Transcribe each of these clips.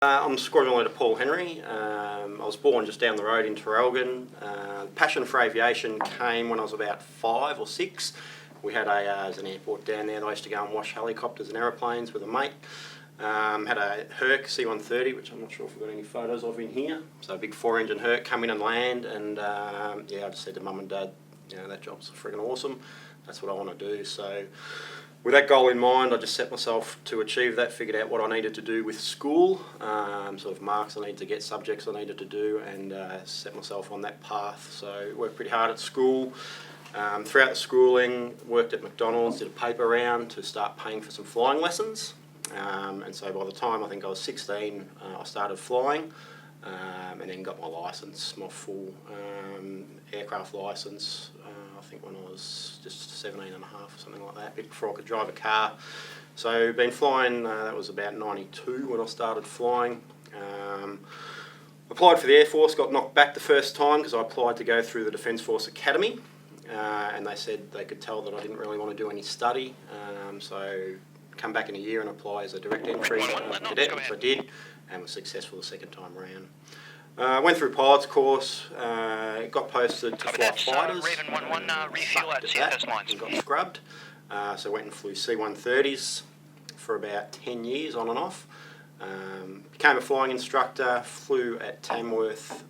I'm Squadron Leader Paul Henry. I was born just down the road in Traralgon. Passion for aviation came when I was about 5 or 6. We had there's an airport down there that I used to go and wash helicopters and aeroplanes with a mate. Had a Herc C-130, which I'm not sure if we've got any photos of in here. So a big 4-engine Herc come in and land, and yeah, I just said to Mum and Dad, you know, that job's friggin' awesome. That's what I want to do. So with that goal in mind, I just set myself to achieve that, figured out what I needed to do with school, sort of marks I needed to get, subjects I needed to do, and set myself on that path. So worked pretty hard at school. Throughout the schooling, worked at McDonald's, did a paper round to start paying for some flying lessons. And so by the time I think I was 16, I started flying, and then got my licence, my full aircraft licence, I think when I was just 17 and a half or something like that, a bit before I could drive a car. So been flying, that was about 92 when I started flying. Applied for the Air Force, got knocked back the first time because I applied to go through the Defence Force Academy, and they said they could tell that I didn't really want to do any study, so come back in a year and apply as a direct entry cadet, which I did, and was successful the second time around. Went through pilot's course, got posted to fly fighters, sucked at that and got scrubbed. So went and flew C-130s for about 10 years on and off. Became a flying instructor, flew at Tamworth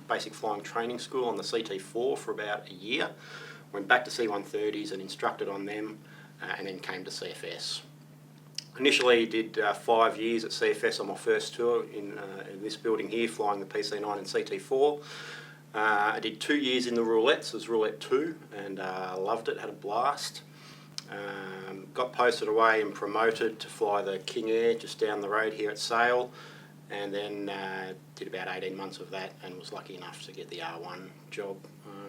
Basic Flying Training School on the CT4 for about a year. Went back to C-130s and instructed on them, and then came to CFS. Initially did 5 years at CFS on my first tour in this building here, flying the PC-9 and CT4. I did 2 years in the Roulettes as Roulette 2, and loved it, had a blast. Got posted away and promoted to fly the King Air just down the road here at Sale, and then did about 18 months of that and was lucky enough to get the R1 job,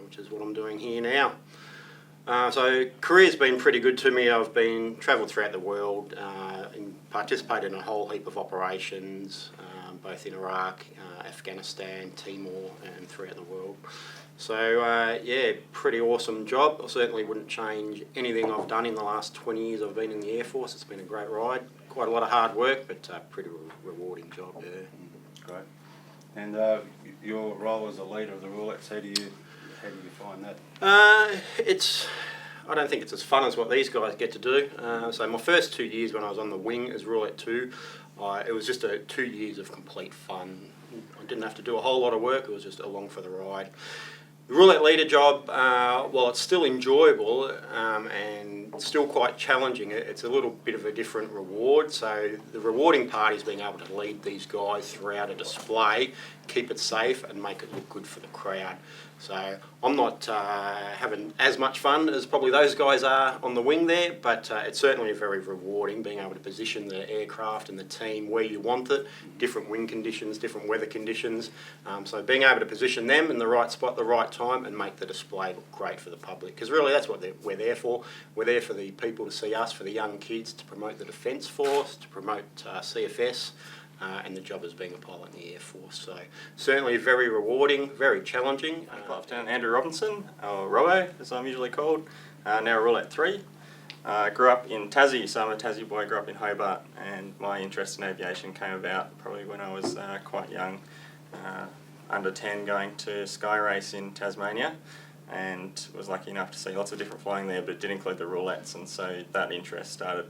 which is what I'm doing here now. So career's been pretty good to me. I've been travelled throughout the world, participated in a whole heap of operations, both in Iraq, Afghanistan, Timor, and throughout the world. So yeah, pretty awesome job. I certainly wouldn't change anything I've done in the last 20 years I've been in the Air Force. It's been a great ride, quite a lot of hard work, but pretty rewarding job, yeah. Great. And your role as a leader of the Roulettes, how do you find that? I don't think it's as fun as what these guys get to do. So my first 2 years when I was on the wing as Roulette 2, it was just 2 years of complete fun. I didn't have to do a whole lot of work, it was just along for the ride. The Roulette leader job, while it's still enjoyable and still quite challenging, it's a little bit of a different reward. So the rewarding part is being able to lead these guys throughout a display, keep it safe and make it look good for the crowd. So I'm not having as much fun as probably those guys are on the wing there, but it's certainly very rewarding being able to position the aircraft and the team where you want it, different wind conditions, different weather conditions. So being able to position them in the right spot, the right time, and make the display look great for the public. Because really that's what we're there for. We're there for the people to see us, for the young kids, to promote the Defence Force, to promote CFS. And the job as being a pilot in the Air Force. So certainly very rewarding, very challenging. Lieutenant Andrew Robinson, or Robo as I'm usually called, now Roulette 3. Grew up in Tassie, so I'm a Tassie boy, grew up in Hobart, and my interest in aviation came about probably when I was quite young, under 10, going to Sky Race in Tasmania, and was lucky enough to see lots of different flying there, but it did include the Roulettes, and so that interest started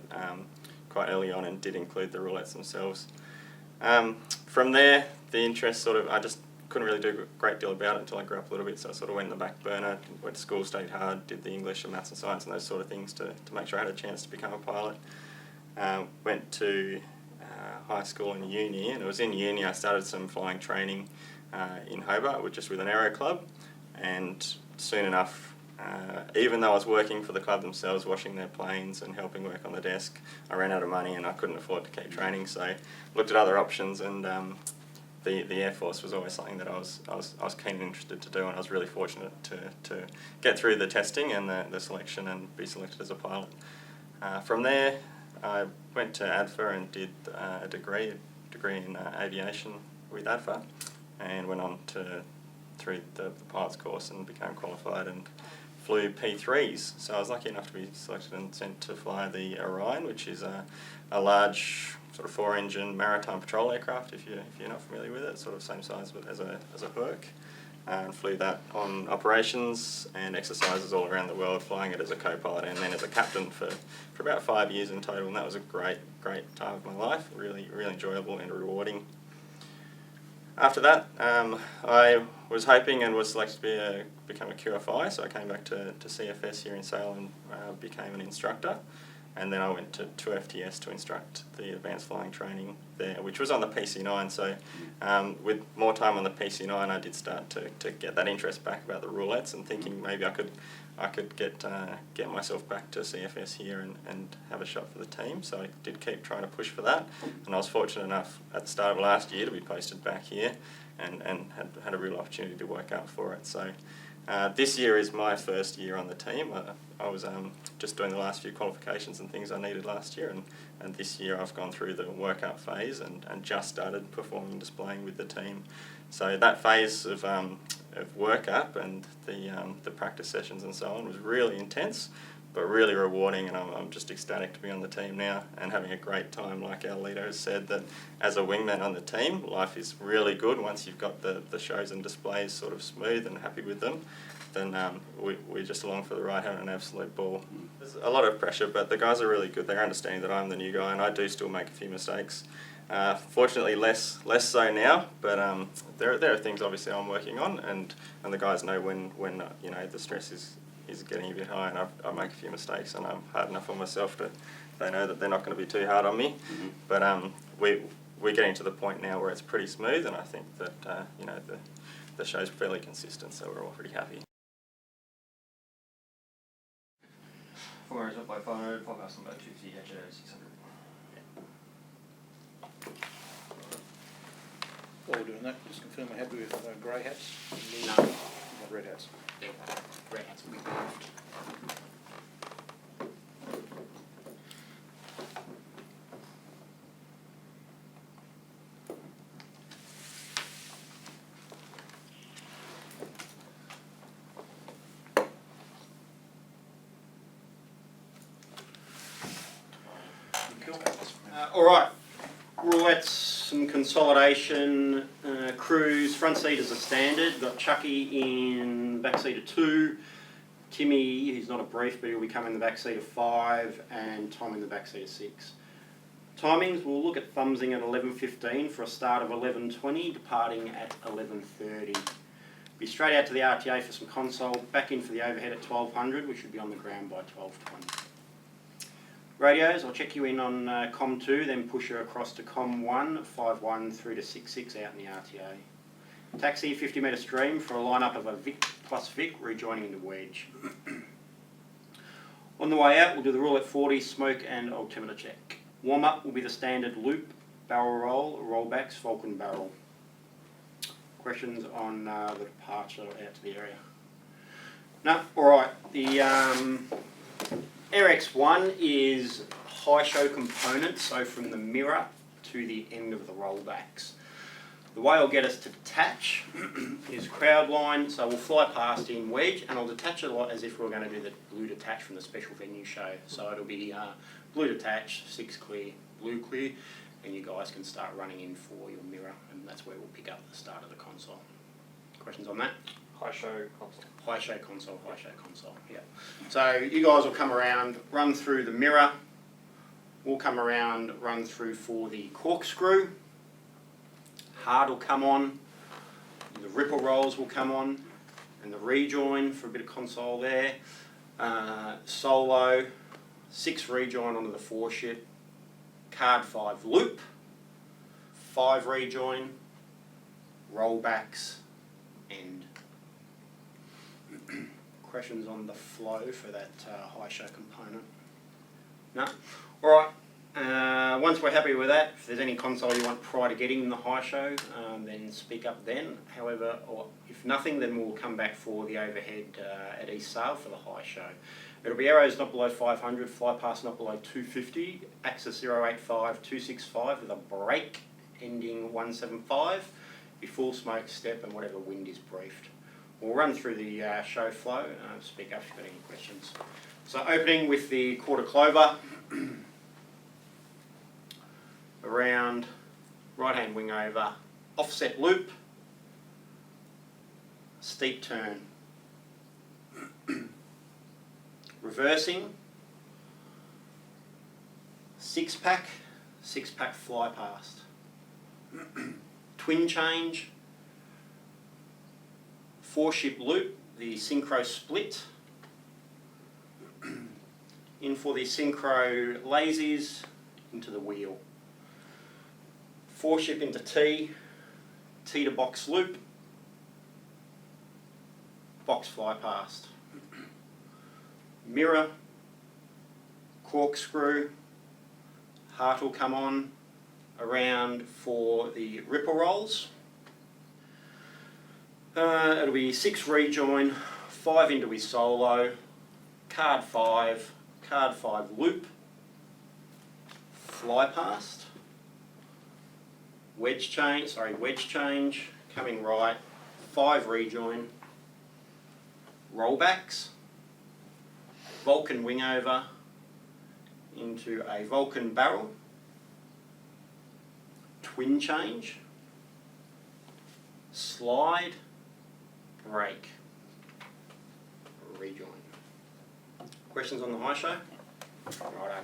quite early on and did include the Roulettes themselves. From there, the interest I just couldn't really do a great deal about it until I grew up a little bit, so I sort of went in the back burner, went to school, studied hard, did the English and maths and science and those sort of things to make sure I had a chance to become a pilot. Went to high school and uni, and it was in uni I started some flying training in Hobart, just with an aero club, and soon enough, even though I was working for the club themselves, washing their planes and helping work on the desk, I ran out of money and I couldn't afford to keep training, so looked at other options, and the Air Force was always something that I was keen and interested to do, and I was really fortunate to get through the testing and the selection and be selected as a pilot. From there, I went to ADFA and did a degree in aviation with ADFA, and went on through the pilot's course and became qualified and flew P3s. So I was lucky enough to be selected and sent to fly the Orion, which is a large sort of 4-engine maritime patrol aircraft. If you're not familiar with it, it's sort of same size but as a Herc. And flew that on operations and exercises all around the world, flying it as a co-pilot and then as a captain for about 5 years in total, and that was a great time of my life, really enjoyable and rewarding. After that, I was hoping and was selected to become a QFI, so I came back to CFS here in Sale and became an instructor. And then I went to 2FTS to instruct the advanced flying training there, which was on the PC9. So with more time on the PC9, I did start to get that interest back about the roulettes and thinking maybe I could get myself back to CFS here and have a shot for the team. So I did keep trying to push for that, and I was fortunate enough at the start of last year to be posted back here and had a real opportunity to work out for it. So this year is my first year on the team. I was just doing the last few qualifications and things I needed last year, and this year I've gone through the workout phase and just started performing and displaying with the team. So that phase of workup and the practice sessions and so on was really intense, but really rewarding, and I'm just ecstatic to be on the team now and having a great time. Like our leader has said, that as a wingman on the team, life is really good once you've got the shows and displays sort of smooth and happy with them. Then we're just along for the ride, having an absolute ball. There's a lot of pressure, but the guys are really good. They're understanding that I'm the new guy and I do still make a few mistakes. Fortunately less so now, but there are things obviously I'm working on, and the guys know when the stress is getting a bit high and I make a few mistakes and I'm hard enough on myself to they know that they're not going to be too hard on me. Mm-hmm. But we're getting to the point now where it's pretty smooth, and I think that the show's fairly consistent, so we're all pretty happy. Four up by 500, pop out about 250, hedge at 600. While we're doing that, just confirm we're happy with grey hats? No. Not red hats. Red hats will be moved. All right, roulettes and consolidation, crews, front seat is a standard. Got Chucky in back seat of 2, Timmy, who's not a brief, but he'll be coming in the back seat of 5, and Tom in the back seat of 6. Timings, we'll look at thumbsing at 11:15 for a start of 11:20, departing at 11:30. Be straight out to the RTA for some console, back in for the overhead at 1200. We should be on the ground by 12:20. Radios, I'll check you in on COM 2, then push you across to COM 1, 5-1 through to 6-6 out in the RTA. Taxi, 50 metre stream for a lineup of a Vic plus Vic rejoining into wedge. On the way out, we'll do the roulette 40, smoke and altimeter check. Warm up will be the standard loop, barrel roll, rollbacks, Falcon barrel. Questions on the departure out to the area? No? Alright, the RX1 is high show component, so from the mirror to the end of the rollbacks. The way I'll get us to detach is crowd line, so we'll fly past in wedge and I'll detach a lot as if we were going to do the blue detach from the special venue show. So it'll be blue detach, 6 clear, blue clear, and you guys can start running in for your mirror, and that's where we'll pick up the start of the console. Questions on that? High show console. High show console, yeah. So you guys will come around, run through the mirror, we'll come around, run through for the corkscrew, hard will come on, the ripple rolls will come on, and the rejoin for a bit of console there, solo, 6 rejoin onto the 4-ship, card 5 loop, 5 rejoin, rollbacks, end. Questions on the flow for that high show component? No? Alright, once we're happy with that, if there's any console you want prior to getting in the high show, then speak up then. However, or if nothing, then we'll come back for the overhead at East Sale for the high show. It'll be arrows not below 500, fly past not below 250, axis 085, 265 with a break ending 175, be full smoke, step and whatever wind is briefed. We'll run through the show flow. Speak up if you've got any questions. So opening with the quarter clover, around, right hand wing over, offset loop, steep turn, reversing, six pack fly past, twin change, four ship loop, the synchro split, in for the synchro lazies, into the wheel, four ship into T, T to box loop, box fly past, mirror, corkscrew, heart will come on, around for the ripple rolls. It'll be 6 rejoin, 5 into his solo, card 5 loop, fly past, wedge change, coming right, 5 rejoin, rollbacks, Vulcan wing over into a Vulcan barrel, twin change, slide, break, rejoin. Questions on the high show? Righto.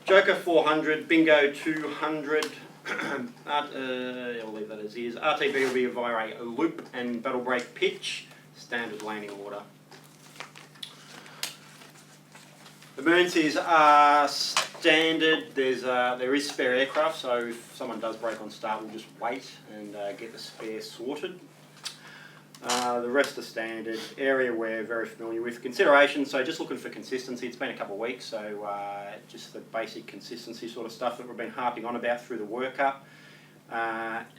Joker 400, bingo 200. I'll leave that as is. RTB will be via a loop and battle break pitch, standard landing order. Emergencies are standard. There is spare aircraft, so if someone does break on start, we'll just wait and get the spare sorted. The rest are standard. Area we're very familiar with. Consideration, so just looking for consistency. It's been a couple of weeks, so just the basic consistency sort of stuff that we've been harping on about through the workup.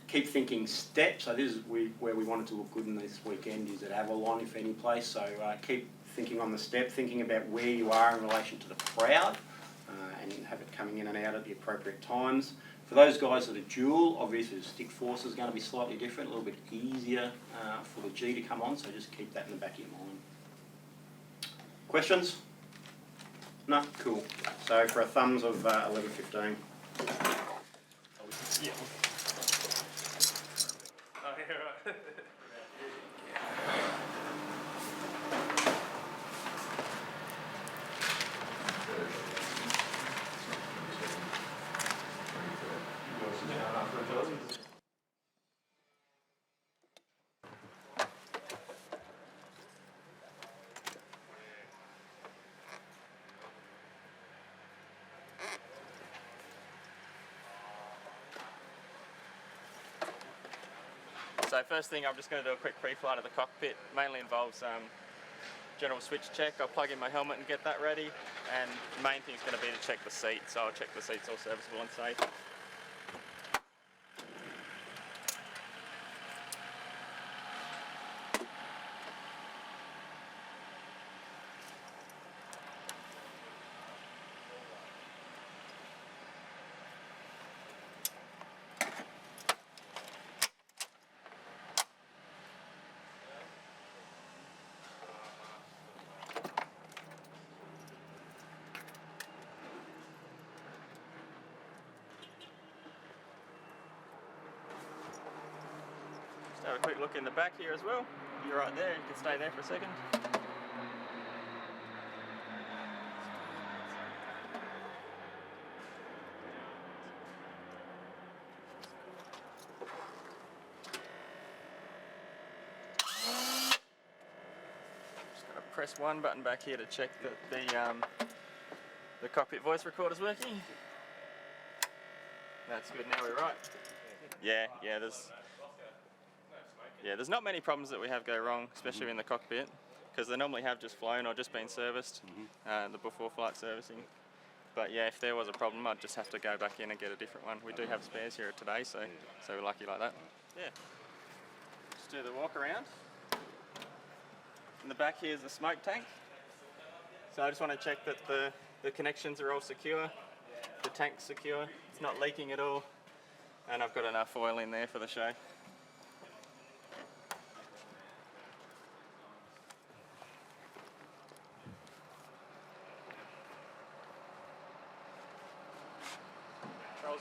Keep thinking step. So this is where we wanted to look good in this weekend is at Avalon, if any place. So keep thinking on the step, thinking about where you are in relation to the crowd, and have it coming in and out at the appropriate times. For those guys that are dual, obviously the stick force is going to be slightly different, a little bit easier for the G to come on, so just keep that in the back of your mind. Questions? No? Cool. So for a thumbs of 11:15. Yeah. Oh, yeah, right. So first thing, I'm just going to do a quick pre-flight of the cockpit. Mainly involves general switch check. I'll plug in my helmet and get that ready. And the main thing is going to be to check the seat. So I'll check the seat's all serviceable and safe. Have a quick look in the back here as well. You're right there, you can stay there for a second. Just gotta press one button back here to check that the cockpit voice recorder's working. That's good, now we're right. Yeah, there's not many problems that we have go wrong, especially in the cockpit, because they normally have just flown or just been serviced, the before flight servicing. But yeah, if there was a problem, I'd just have to go back in and get a different one. We do have spares here today, so we're lucky like that. Yeah. Just do the walk around. In the back here is the smoke tank. So I just want to check that the connections are all secure, the tank's secure, it's not leaking at all, and I've got enough oil in there for the show.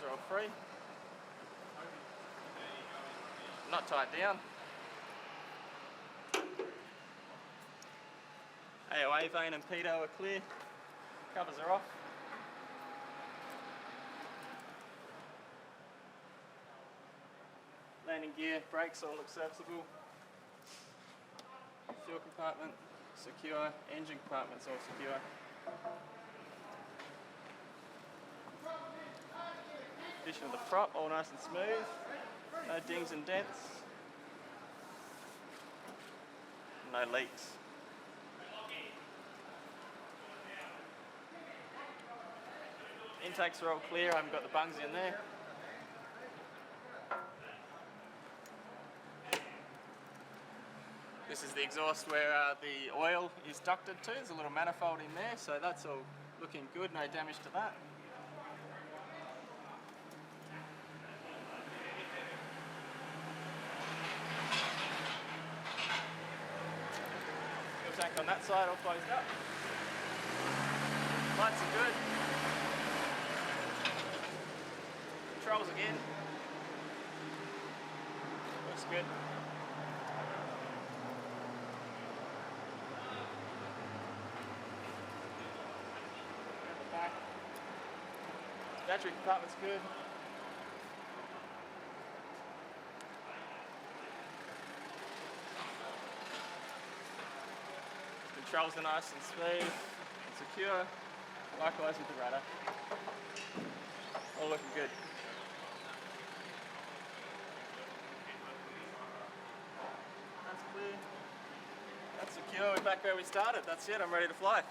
are all free. Not tied down. AOA vane and pitot are clear. Covers are off. Landing gear, brakes all look serviceable. Fuel compartment secure. Engine compartment's all secure. Condition of the prop, all nice and smooth. No dings and dents. No leaks. Intakes are all clear, I haven't got the bungs in there. This is the exhaust where the oil is ducted to. There's a little manifold in there, so that's all looking good, no damage to that. Fuel tank on that side all closed up. Lights are good. Controls again. Looks good. At the back. Battery compartment's good. Controls are nice and smooth and secure. Likewise with the rudder. All looking good. That's clear. That's secure. We're back where we started. That's it. I'm ready to fly.